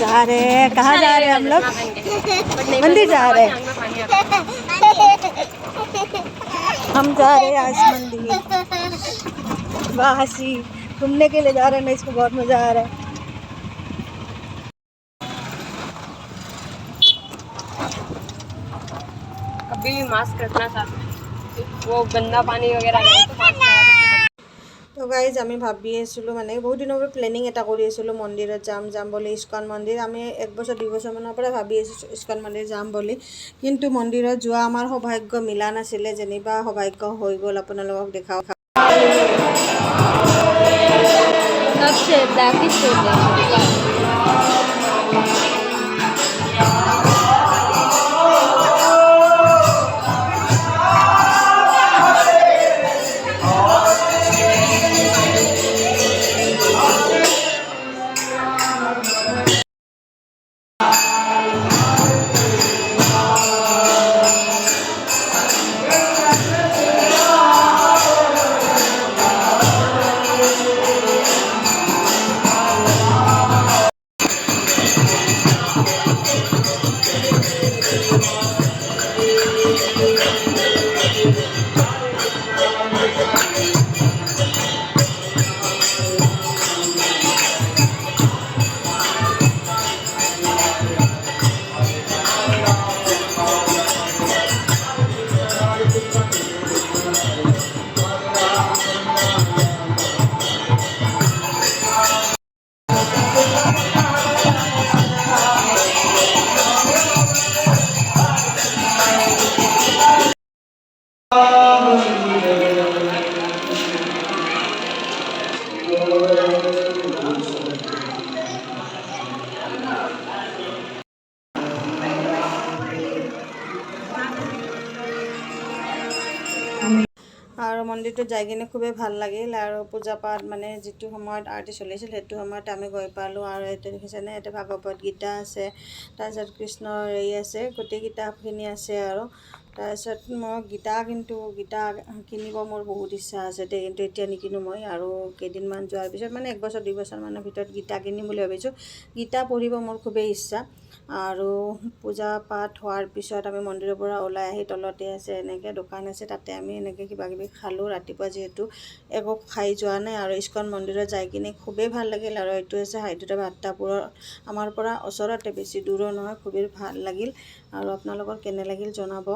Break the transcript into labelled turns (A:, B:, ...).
A: जा रहे हैं। कहाँ जा रहे हैं हम लोग? मंदिर जा रहे हैं। हम जा रहे हैं आज मंदिर। वासी घूमने के लिए जा रहे हैं ना, इसको बहुत मज़ा आ रहा है।
B: कभी भी मास्क रखना चाहते वो गंदा पानी वगैरह गए तो मास्क लगा।
A: तो गाइज আমি ভাবি আছিলোঁ মানে বহুত দিনৰ পৰা প্লেনিং এটা কৰি আছিলোঁ মন্দিৰত যাম বুলি, ইস্কন মন্দিৰ। আমি 1 বছৰ 2 বছৰমানৰ পৰা ভাবি আছোঁ ইস্কন মন্দিৰ যাম বুলি, কিন্তু মন্দিৰত যোৱা আমাৰ সৌভাগ্য মিলা নাছিলে। যেনিবা সৌভাগ্য হৈ গ'ল, আপোনালোকক দেখাওঁ।
B: सबसे ब्लैकिश
A: আৰু মন্দিৰটো যাই কিনে খুবেই ভাল লাগিল। আৰু পূজা পাঠ মানে যিটো সময়ত আৰতি চলিছিল সেইটো সময়ত আমি গৈ পালোঁ। আৰু এইটো দেখিছেনে, ইয়াতে ভাগৱত গীতা আছে, তাৰপিছত কৃষ্ণৰ এই আছে, গোটেই কিতাপখিনি আছে। আৰু তাৰপিছত মই গীতা কিনিব মোৰ বহুত ইচ্ছা আছে দেই, কিন্তু এতিয়া নিকিনো মই। আৰু কেইদিনমান যোৱাৰ পিছত মানে 1 বছৰ 2 বছৰমানৰ ভিতৰত গীতা কিনিম বুলি ভাবিছোঁ। গীতা পঢ়িব মোৰ খুবেই ইচ্ছা। আৰু পূজা পাঠ হোৱাৰ পিছত আমি মন্দিৰৰ পৰা ওলাই আহি তলতে আছে এনেকৈ দোকান আছে, তাতে আমি এনেকৈ কিবাকিবি খালোঁ। ৰাতিপুৱা যিহেতু একো খাই যোৱা নাই, আৰু ইস্কন মন্দিৰত যাই কিনে খুবেই ভাল লাগিল। আৰু এইটো আছে হায়দৰাবাদ আট্টাপুৰৰ, আমাৰ পৰা ওচৰতে, বেছি দূৰো নহয়, খুবেই ভাল লাগিল। আৰু আপোনালোকৰ কেনে লাগিল জনাব।